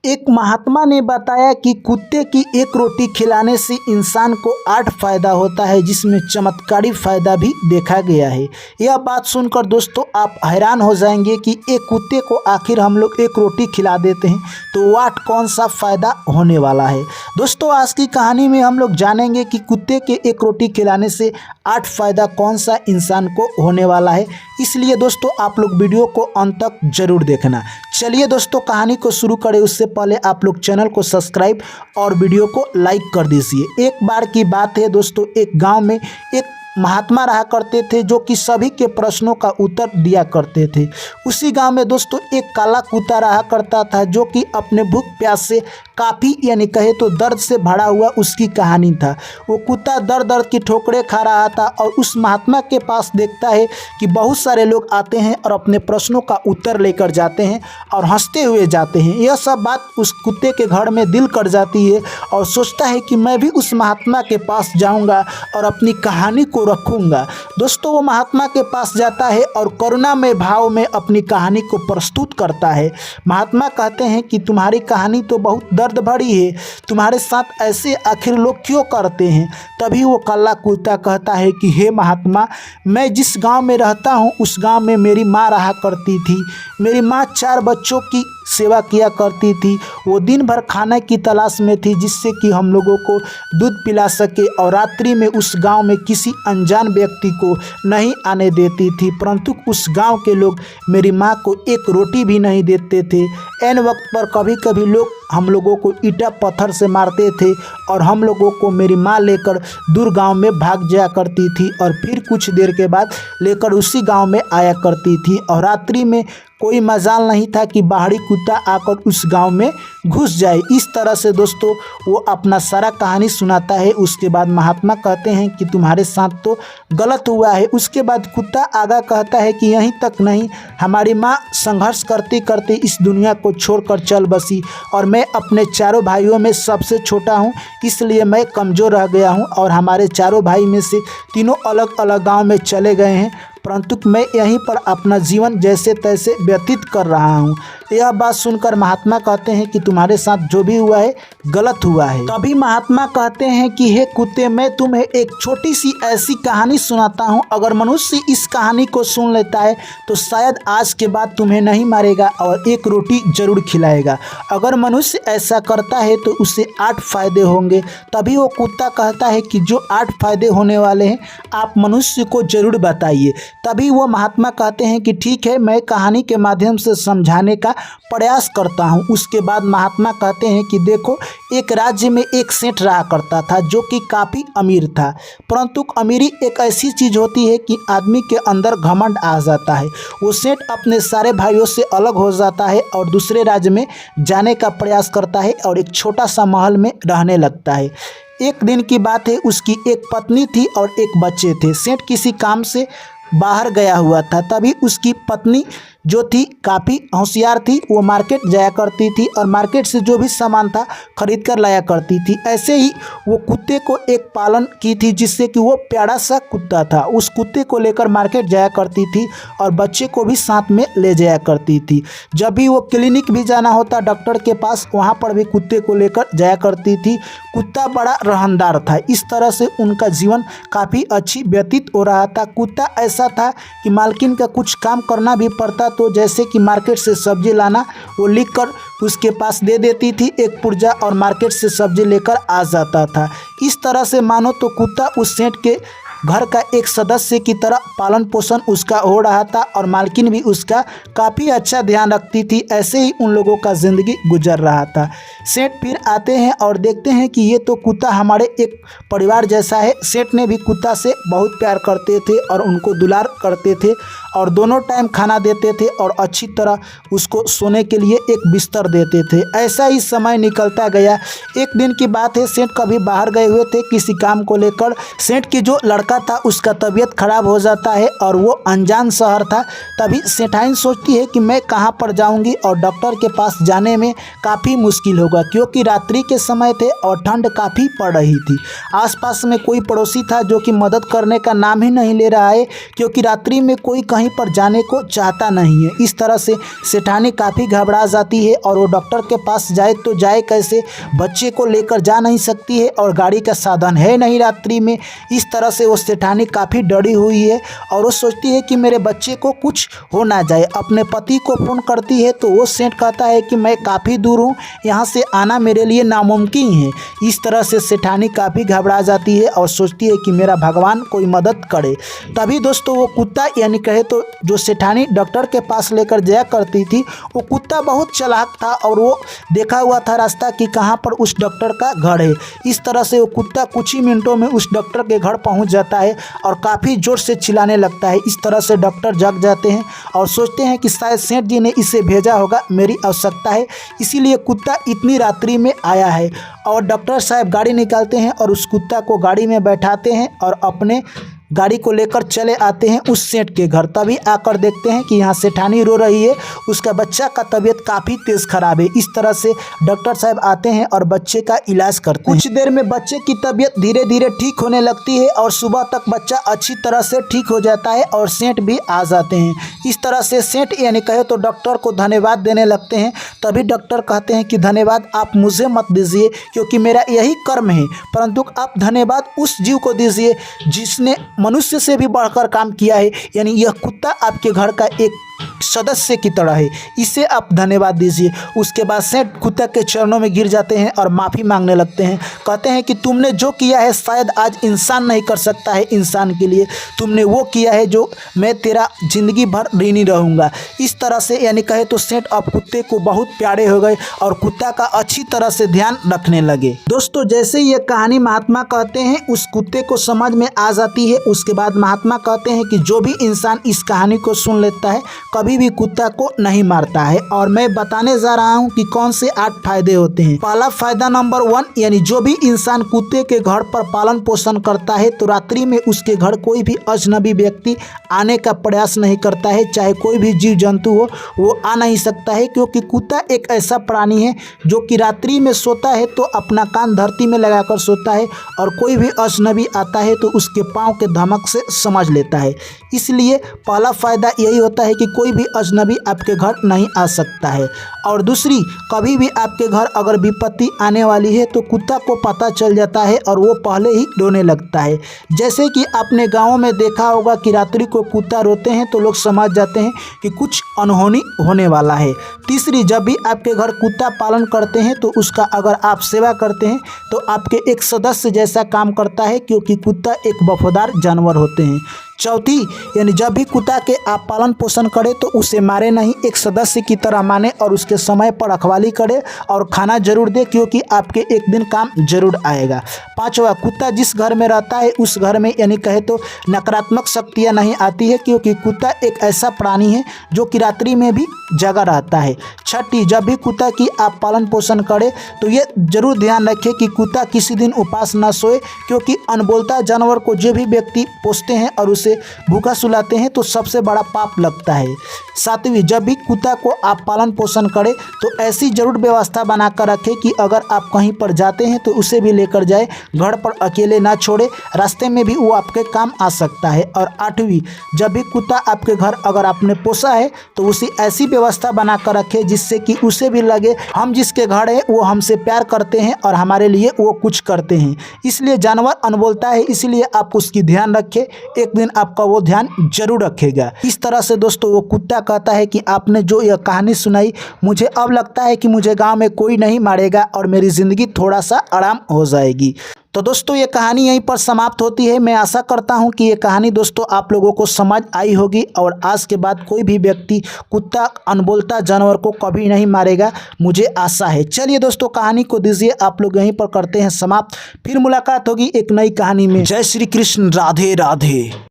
एक महात्मा ने बताया कि कुत्ते की एक रोटी खिलाने से इंसान को 8 फायदा होता है, जिसमें चमत्कारी फायदा भी देखा गया है। यह बात सुनकर दोस्तों आप हैरान हो जाएंगे कि एक कुत्ते को आखिर हम लोग एक रोटी खिला देते हैं तो 8 कौन सा फायदा होने वाला है। दोस्तों आज की कहानी में हम लोग जानेंगे कि कुत्ते के एक रोटी खिलाने से 8 फायदा कौन सा इंसान को होने वाला है, इसलिए दोस्तों आप लोग वीडियो को अंत तक जरूर देखना। चलिए दोस्तों कहानी को शुरू करें उससे पहले आप लोग चैनल को सब्सक्राइब और वीडियो को लाइक कर दीजिए। एक बार की बात है दोस्तों, एक गांव में एक महात्मा रहा करते थे जो कि सभी के प्रश्नों का उत्तर दिया करते थे। उसी गांव में दोस्तों एक काला कुत्ता रहा करता था जो कि अपने भूख प्यास से काफ़ी यानी कहे तो दर्द से भरा हुआ उसकी कहानी था। वो कुत्ता दर दर की ठोकरें खा रहा था और उस महात्मा के पास देखता है कि बहुत सारे लोग आते हैं और अपने प्रश्नों का उत्तर लेकर जाते हैं और हंसते हुए जाते हैं। यह सब बात उस कुत्ते के घर में दिल कर जाती है और सोचता है कि मैं भी उस महात्मा के पास जाऊंगा और अपनी कहानी को रखूंगा। दोस्तों वो महात्मा के पास जाता है और करुणामय भाव में अपनी कहानी को प्रस्तुत करता है। महात्मा कहते हैं कि तुम्हारी कहानी तो बहुत दर्द भरी है, तुम्हारे साथ ऐसे आखिर लोग क्यों करते हैं। तभी वो काला कुत्ता कहता है कि हे महात्मा, मैं जिस गांव में रहता हूं उस गांव में मेरी माँ रहा करती थी। मेरी माँ 4 बच्चों की सेवा किया करती थी। वो दिन भर खाने की तलाश में थी जिससे कि हम लोगों को दूध पिला सके और रात्रि में उस गांव में किसी अनजान व्यक्ति को नहीं आने देती थी, परंतु उस गांव के लोग मेरी माँ को एक रोटी भी नहीं देते थे। ऐन वक्त पर कभी कभी लोग हम लोगों को ईंटा पत्थर से मारते थे और हम लोगों को मेरी माँ लेकर दूर गांव में भाग जाया करती थी और फिर कुछ देर के बाद लेकर उसी गांव में आया करती थी और रात्रि में कोई मजाल नहीं था कि बाहरी कुत्ता आकर उस गांव में घुस जाए। इस तरह से दोस्तों वो अपना सारा कहानी सुनाता है। उसके बाद महात्मा कहते हैं कि तुम्हारे साथ तो गलत हुआ है। उसके बाद कुत्ता आगा कहता है कि यहीं तक नहीं, हमारी माँ संघर्ष करते करते इस दुनिया को छोड़कर चल बसी और मैं अपने चारों भाइयों में सबसे छोटा हूँ, इसलिए मैं कमज़ोर रह गया हूँ और हमारे चारों भाई में से तीनों अलग अलग गाँव में चले गए हैं, परंतु मैं यहीं पर अपना जीवन जैसे तैसे व्यतीत कर रहा हूँ। यह बात सुनकर महात्मा कहते हैं कि तुम्हारे साथ जो भी हुआ है गलत हुआ है। तभी महात्मा कहते हैं कि हे कुत्ते, मैं तुम्हें एक छोटी सी ऐसी कहानी सुनाता हूँ। अगर मनुष्य इस कहानी को सुन लेता है तो शायद आज के बाद तुम्हें नहीं मारेगा और एक रोटी जरूर खिलाएगा। अगर मनुष्य ऐसा करता है तो उसे 8 फायदे होंगे। तभी वो कुत्ता कहता है कि जो 8 फायदे होने वाले हैं आप मनुष्य को जरूर बताइए। तभी वो महात्मा कहते हैं कि ठीक है, मैं कहानी के माध्यम से समझाने का प्रयास करता हूँ। उसके बाद महात्मा कहते हैं कि देखो, एक राज्य में एक सेठ रहा करता था जो कि काफ़ी अमीर था, परंतु अमीरी एक ऐसी चीज़ होती है कि आदमी के अंदर घमंड आ जाता है। वो सेठ अपने सारे भाइयों से अलग हो जाता है और दूसरे राज्य में जाने का प्रयास करता है और एक छोटा सा महल में रहने लगता है। एक दिन की बात है, उसकी एक पत्नी थी और एक बच्चे थे। सेठ किसी काम से बाहर गया हुआ था। तभी उसकी पत्नी जो थी काफ़ी होशियार थी, वो मार्केट जाया करती थी और मार्केट से जो भी सामान था खरीद कर लाया करती थी। ऐसे ही वो कुत्ते को एक पालन की थी जिससे कि वो प्यारा सा कुत्ता था। उस कुत्ते को लेकर मार्केट जाया करती थी और बच्चे को भी साथ में ले जाया करती थी। जब भी वो क्लिनिक भी जाना होता डॉक्टर के पास, वहाँ पर भी कुत्ते को लेकर जाया करती थी। कुत्ता बड़ा रहनदार था। इस तरह से उनका जीवन काफ़ी अच्छी व्यतीत हो रहा था। कुत्ता ऐसा था कि मालकिन का कुछ काम करना भी पड़ता तो जैसे कि मार्केट से सब्जी लाना, वो लिख कर उसके पास दे देती थी एक पुर्जा और मार्केट से सब्जी लेकर आ जाता था। इस तरह से मानो तो कुत्ता उस सेठ के घर का एक सदस्य की तरह पालन पोषण उसका हो रहा था और मालकिन भी उसका काफ़ी अच्छा ध्यान रखती थी। ऐसे ही उन लोगों का ज़िंदगी गुजर रहा था। सेठ फिर आते हैं और देखते हैं कि ये तो कुत्ता हमारे एक परिवार जैसा है। सेठ ने भी कुत्ता से बहुत प्यार करते थे और उनको दुलार करते थे और दोनों टाइम खाना देते थे और अच्छी तरह उसको सोने के लिए एक बिस्तर देते थे। ऐसा ही समय निकलता गया। एक दिन की बात है, सेठ कभी बाहर गए हुए थे किसी काम को लेकर। सेठ की जो लड़का था उसका तबीयत खराब हो जाता है और वो अनजान शहर था। तभी सेठाइन सोचती है कि मैं कहाँ पर जाऊँगी और डॉक्टर के पास जाने में काफ़ी मुश्किल होगा क्योंकि रात्रि के समय थे और ठंड काफ़ी पड़ रही थी। आसपास में कोई पड़ोसी था जो कि मदद करने का नाम ही नहीं ले रहा है क्योंकि रात्रि में कोई कहीं कहीं पर जाने को चाहता नहीं है। इस तरह से सेठानी काफ़ी घबरा जाती है और वो डॉक्टर के पास जाए तो जाए कैसे, बच्चे को लेकर जा नहीं सकती है और गाड़ी का साधन है नहीं रात्रि में। इस तरह से वो सेठानी काफ़ी डरी हुई है और वो सोचती है कि मेरे बच्चे को कुछ हो ना जाए। अपने पति को फ़ोन करती है तो वो सेठ कहता है कि मैं काफ़ी दूर हूँ, यहाँ से आना मेरे लिए नामुमकिन है। इस तरह से सेठानी काफ़ी घबरा जाती है और सोचती है कि मेरा भगवान कोई मदद करे। तभी दोस्तों वो कुत्ता यानी कहे तो जो सेठानी डॉक्टर के पास लेकर जाया करती थी, वो कुत्ता बहुत चालाक था और वो देखा हुआ था रास्ता कि कहाँ पर उस डॉक्टर का घर है। इस तरह से वो कुत्ता कुछ ही मिनटों में उस डॉक्टर के घर पहुँच जाता है और काफ़ी ज़ोर से चिल्लाने लगता है। इस तरह से डॉक्टर जग जाते हैं और सोचते हैं कि शायद सेठ जी ने इसे भेजा होगा, मेरी आवश्यकता है इसीलिए कुत्ता इतनी रात्रि में आया है। और डॉक्टर साहब गाड़ी निकालते हैं और उस कुत्ता को गाड़ी में बैठाते हैं और अपने गाड़ी को लेकर चले आते हैं उस सेठ के घर। तभी आकर देखते हैं कि यहाँ सेठानी रो रही है, उसका बच्चा का तबीयत काफ़ी तेज़ खराब है। इस तरह से डॉक्टर साहब आते हैं और बच्चे का इलाज करते हैं। कुछ देर में बच्चे की तबीयत धीरे धीरे ठीक होने लगती है और सुबह तक बच्चा अच्छी तरह से ठीक हो जाता है और सेठ भी आ जाते हैं। इस तरह से सेठ यानी कहे तो डॉक्टर को धन्यवाद देने लगते हैं। तभी डॉक्टर कहते हैं कि धन्यवाद आप मुझे मत दीजिए क्योंकि मेरा यही कर्म है, परंतु आप धन्यवाद उस जीव को दीजिए जिसने मनुष्य से भी बढ़कर काम किया है। यानी यह कुत्ता आपके घर का एक सदस्य की तरह है, इसे आप धन्यवाद दीजिए। उसके बाद सेठ कुत्ता के चरणों में गिर जाते हैं और माफ़ी मांगने लगते हैं। कहते हैं कि तुमने जो किया है शायद आज इंसान नहीं कर सकता है इंसान के लिए, तुमने वो किया है जो मैं तेरा ज़िंदगी भर ऋणी रहूँगा। इस तरह से यानी कहे तो सेठ अब कुत्ते को बहुत प्यारे हो गए और कुत्ता का अच्छी तरह से ध्यान रखने लगे। दोस्तों जैसे ये कहानी महात्मा कहते हैं उस कुत्ते को समझ में आ जाती है। उसके बाद महात्मा कहते हैं कि जो भी इंसान इस कहानी को सुन लेता है कभी भी कुत्ता को नहीं मारता है। और मैं बताने जा रहा हूं कि कौन से 8 फायदे होते हैं। पहला फायदा नंबर 1, यानी जो भी इंसान कुत्ते के घर पर पालन पोषण करता है तो रात्रि में उसके घर कोई भी अजनबी व्यक्ति आने का प्रयास नहीं करता है। चाहे कोई भी जीव जंतु हो वो आ नहीं सकता है, क्योंकि कुत्ता एक ऐसा प्राणी है जो कि रात्रि में सोता है तो अपना कान धरती में लगाकर सोता है और कोई भी अजनबी आता है तो उसके पाँव के धमक से समझ लेता है। इसलिए पहला फायदा यही होता है कि कोई भी अजनबी आपके घर नहीं आ सकता है। और दूसरी, कभी भी आपके घर अगर विपत्ति आने वाली है तो कुत्ता को पता चल जाता है और वो पहले ही रोने लगता है। जैसे कि आपने गाँव में देखा होगा कि रात्रि को कुत्ता रोते हैं तो लोग समझ जाते हैं कि कुछ अनहोनी होने वाला है। तीसरी, जब भी आपके घर कुत्ता पालन करते हैं तो उसका अगर आप सेवा करते हैं तो आपके एक सदस्य जैसा काम करता है, क्योंकि कुत्ता एक वफादार जानवर होते हैं। चौथी, यानी जब भी कुत्ता के आप पालन पोषण करें तो उसे मारे नहीं, एक सदस्य की तरह माने और उसके समय पर रखवाली करें और खाना जरूर दे, क्योंकि आपके एक दिन काम जरूर आएगा। पांचवा, कुत्ता जिस घर में रहता है उस घर में यानी कहे तो नकारात्मक शक्तियां नहीं आती है, क्योंकि कुत्ता एक ऐसा प्राणी है जो कि रात्रि में भी जगा रहता है। छठी, जब भी कुत्ता की आप पालन पोषण करें तो ये जरूर ध्यान रखें कि कुत्ता किसी दिन उपास न सोए, क्योंकि अनबोलता जानवर को जो भी व्यक्ति पोसते हैं और उसे भूखा सुलाते हैं तो सबसे बड़ा पाप लगता है। सातवीं, जब भी कुत्ता को आप पालन पोषण करें तो ऐसी जरूर व्यवस्था बनाकर रखें कि अगर आप कहीं पर जाते हैं तो उसे भी लेकर जाए, घर पर अकेले ना छोड़े, रास्ते में भी वो आपके काम आ सकता है। और आठवीं, जब भी कुत्ता आपके घर अगर आपने पोसा है तो उसे ऐसी व्यवस्था बनाकर रखें जिससे कि उसे भी लगे हम जिसके घर है वो हमसे प्यार करते हैं और हमारे लिए वो कुछ करते हैं। इसलिए जानवर अनबोलता है, इसलिए आप उसकी ध्यान रखें, एक दिन आपका वो ध्यान जरूर रखेगा। इस तरह से दोस्तों वो कुत्ता कहता है कि आपने जो यह कहानी सुनाई, मुझे अब लगता है कि मुझे गांव में कोई नहीं मारेगा और मेरी ज़िंदगी थोड़ा सा आराम हो जाएगी। तो दोस्तों ये कहानी यहीं पर समाप्त होती है। मैं आशा करता हूं कि ये कहानी दोस्तों आप लोगों को समझ आई होगी और आज के बाद कोई भी व्यक्ति कुत्ता अनबोलता जानवर को कभी नहीं मारेगा, मुझे आशा है। चलिए दोस्तों कहानी को दीजिए आप लोग यहीं पर करते हैं समाप्त, फिर मुलाकात होगी एक नई कहानी में। जय श्री कृष्ण, राधे राधे।